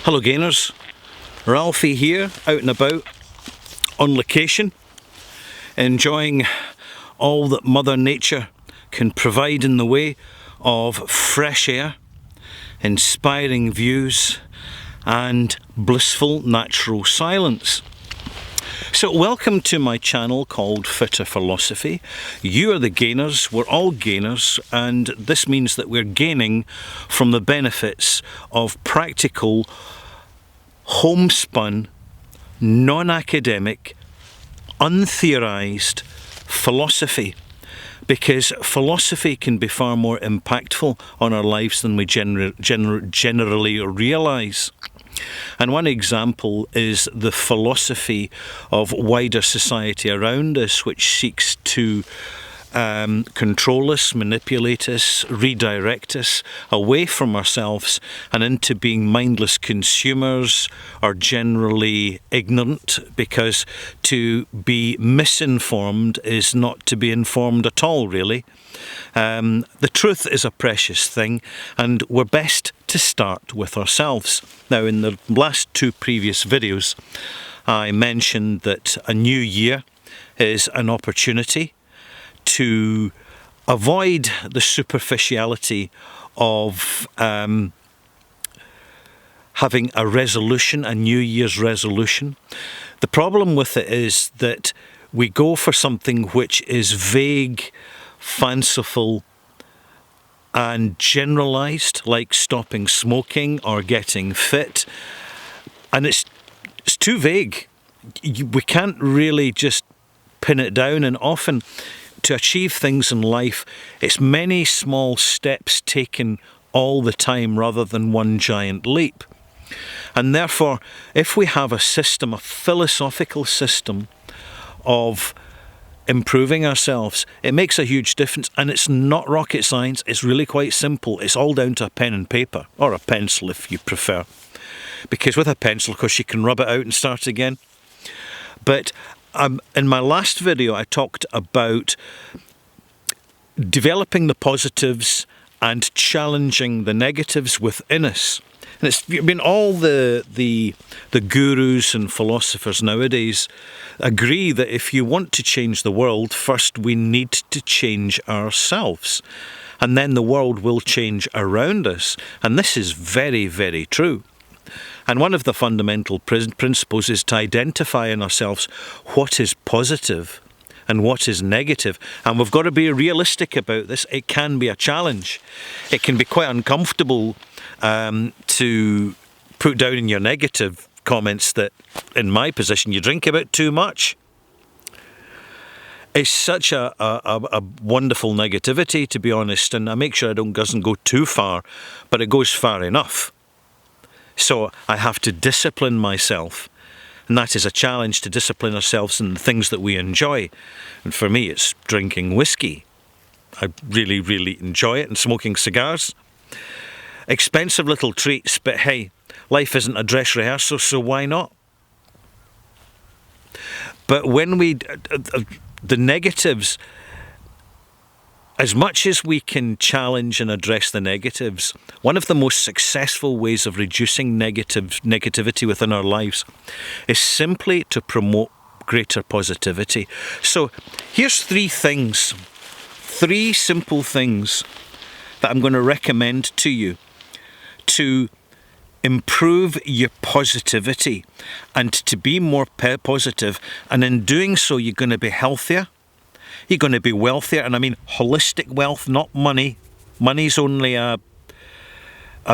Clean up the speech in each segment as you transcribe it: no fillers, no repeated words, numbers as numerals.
Hello gainers, Ralphie here, out and about on location, enjoying all that Mother Nature can provide in the way of fresh air, inspiring views and blissful natural silence. So welcome to my channel called Fitter Philosophy. You are the gainers, we're all gainers, and this means that we're gaining from the benefits of practical, homespun, non-academic, untheorized philosophy. Because philosophy can be far more impactful on our lives than we generally realise. And one example is the philosophy of wider society around us, which seeks to control us, manipulate us, redirect us away from ourselves and into being mindless consumers or generally ignorant, because to be misinformed is not to be informed at all, really. The truth is a precious thing, and we're best to start with ourselves. Now, in the last two previous videos, I mentioned that a new year is an opportunity to avoid the superficiality of having a resolution, a New Year's resolution. The problem with it is that we go for something which is vague, fanciful and generalised, like stopping smoking or getting fit, and it's too vague. We can't really just pin it down, and often to achieve things in life, it's many small steps taken all the time rather than one giant leap. And therefore, if we have a system, a philosophical system of improving ourselves, it makes a huge difference. And it's not rocket science, it's really quite simple. It's all down to a pen and paper, or a pencil if you prefer. Because with a pencil, of course, you can rub it out and start again. But in my last video, I talked about developing the positives and challenging the negatives within us. And it's been all the gurus and philosophers nowadays agree that if you want to change the world, first we need to change ourselves. And then the world will change around us. And this is very, very true. And one of the fundamental principles is to identify in ourselves what is positive and what is negative. And we've got to be realistic about this. It can be a challenge. It can be quite uncomfortable to put down in your negative comments that, in my position, you drink a bit too much. It's such a wonderful negativity, to be honest, and I make sure it doesn't go too far, but it goes far enough. So I have to discipline myself, and that is a challenge, to discipline ourselves in the things that we enjoy. And for me, it's drinking whiskey. I really, really enjoy it, and smoking cigars. Expensive little treats, but hey, life isn't a dress rehearsal, so why not? But when the negatives, as much as we can challenge and address the negatives, one of the most successful ways of reducing negativity within our lives is simply to promote greater positivity. So here's three simple things that I'm going to recommend to you to improve your positivity and to be more positive. And in doing so, you're going to be healthier. You're going to be wealthier, and I mean holistic wealth, not money. Money's only a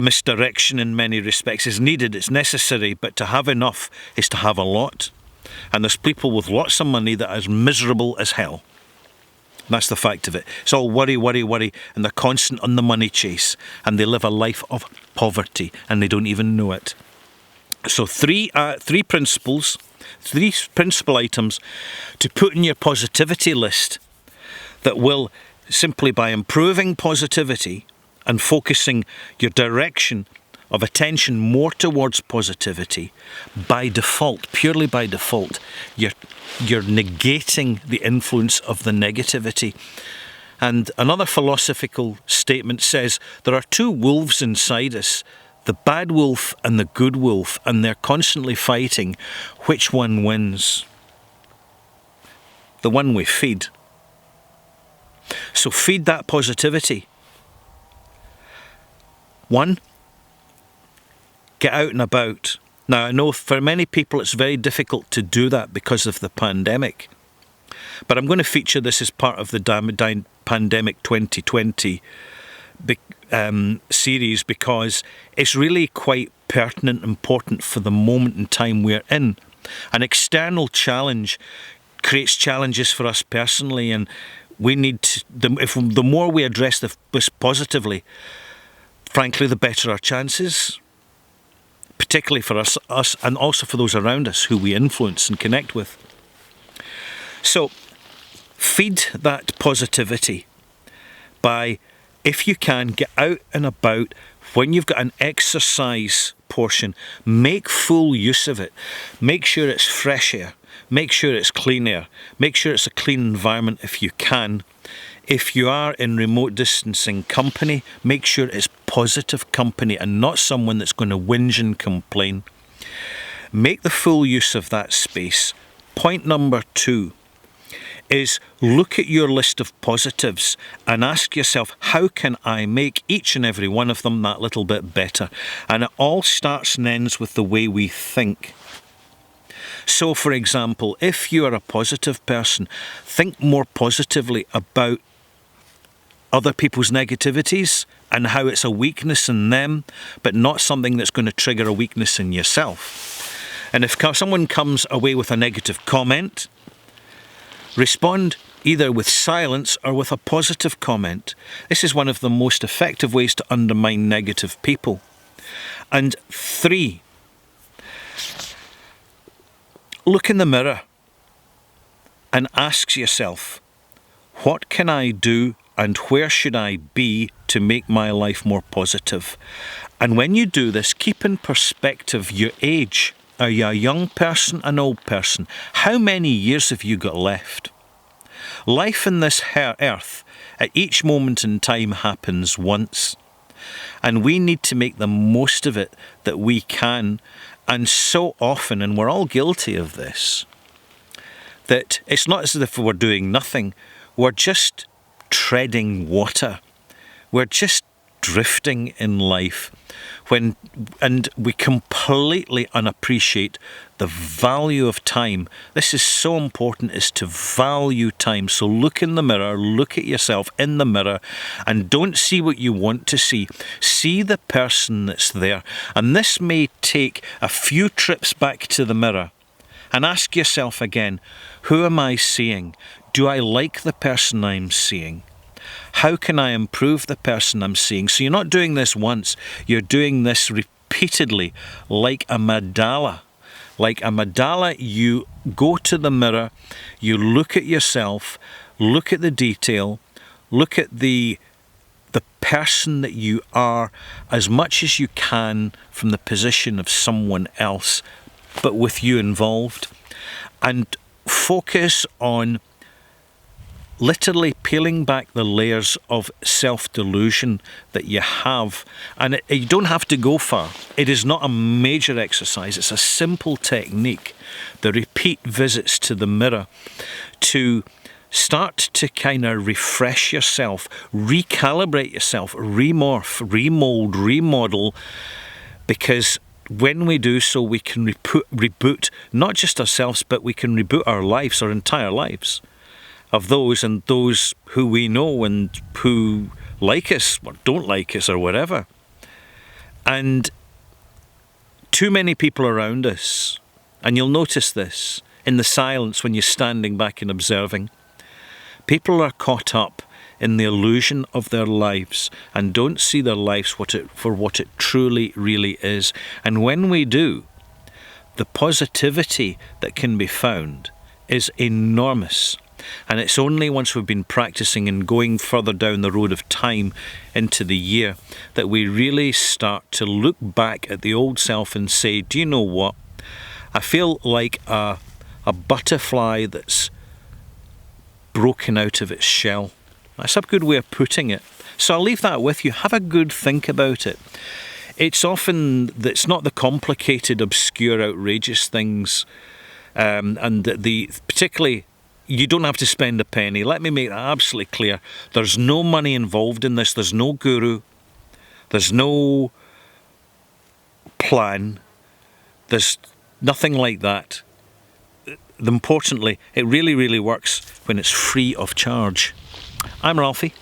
misdirection in many respects. It's needed, it's necessary, but to have enough is to have a lot. And there's people with lots of money that are miserable as hell. That's the fact of it. It's all worry, worry, worry, and they're constant on the money chase, and they live a life of poverty, and they don't even know it. So three principal items to put in your positivity list that will, simply by improving positivity and focusing your direction of attention more towards positivity, by default, purely by default, you're negating the influence of the negativity. And another philosophical statement says there are two wolves inside us the bad wolf and the good wolf, and they're constantly fighting. Which one wins? The one we feed. So feed that positivity. 1, get out and about. Now, I know for many people it's very difficult to do that because of the pandemic. But I'm going to feature this as part of the Pandemic 2020 series, because it's really quite pertinent and important for the moment in time we're in. An external challenge creates challenges for us personally, and we need to, the more we address this positively, frankly, the better our chances, particularly for us and also for those around us who we influence and connect with. So, feed that positivity by, if you can, get out and about. When you've got an exercise portion, make full use of it. Make sure it's fresh air. Make sure it's clean air. Make sure it's a clean environment if you can. If you are in remote distancing company, make sure it's positive company and not someone that's going to whinge and complain. Make the full use of that space. Point number 2 is look at your list of positives and ask yourself, how can I make each and every one of them that little bit better? And it all starts and ends with the way we think. So, for example, if you are a positive person, think more positively about other people's negativities and how it's a weakness in them, but not something that's going to trigger a weakness in yourself. And if someone comes away with a negative comment, respond either with silence or with a positive comment. This is one of the most effective ways to undermine negative people. And 3, look in the mirror and ask yourself, what can I do and where should I be to make my life more positive? And when you do this, keep in perspective your age. Are you a young person, an old person? How many years have you got left? Life in this earth, at each moment in time, happens once. And we need to make the most of it that we can. And so often, and we're all guilty of this, that it's not as if we're doing nothing. We're just treading water. We're just drifting in life. And we completely unappreciate the value of time. This is so important, is to value time. So look in the mirror, look at yourself in the mirror, and don't see what you want to see. See the person that's there. And this may take a few trips back to the mirror. And ask yourself again, who am I seeing? Do I like the person I'm seeing? How can I improve the person I'm seeing? So you're not doing this once, you're doing this repeatedly, like a mandala. Like a mandala, you go to the mirror, you look at yourself, look at the detail, look at the person that you are as much as you can from the position of someone else, but with you involved. And focus on literally peeling back the layers of self-delusion that you have. And you don't have to go far. It is not a major exercise. It's a simple technique, the repeat visits to the mirror, to start to kind of refresh yourself, recalibrate yourself, remorph, remold, remodel, because when we do so, we can reboot not just ourselves, but we can reboot our lives, our entire lives, of those and those who we know and who like us or don't like us or whatever. And too many people around us, and you'll notice this in the silence when you're standing back and observing, people are caught up in the illusion of their lives and don't see their lives for what it truly, really is. And when we do, the positivity that can be found is enormous. And it's only once we've been practicing and going further down the road of time into the year that we really start to look back at the old self and say, do you know what? I feel like a butterfly that's broken out of its shell. That's a good way of putting it. So I'll leave that with you. Have a good think about it. it's not the complicated, obscure, outrageous things, and the particularly, you don't have to spend a penny. Let me make that absolutely clear. There's no money involved in this. There's no guru. There's no plan. There's nothing like that. Importantly, it really, really works when it's free of charge. I'm Ralphie.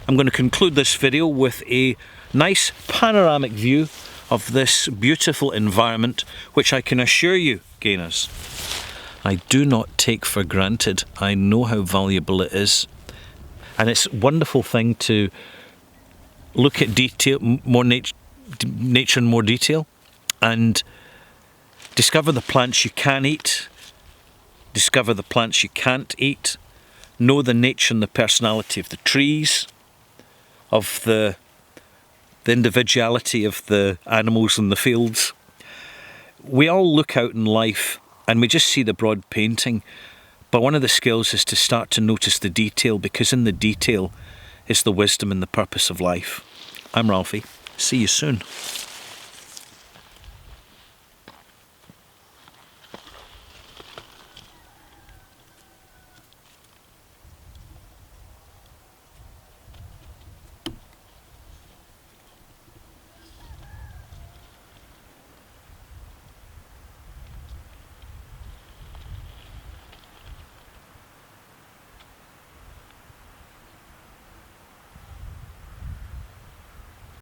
I'm going to conclude this video with a nice panoramic view of this beautiful environment, which I can assure you, gainers, I do not take for granted. I know how valuable it is. And it's a wonderful thing to look at detail, nature in more detail, and discover the plants you can eat, discover the plants you can't eat, know the nature and the personality of the trees, of the individuality of the animals in the fields. We all look out in life and we just see the broad painting, but one of the skills is to start to notice the detail, because in the detail is the wisdom and the purpose of life. I'm Ralphie. See you soon.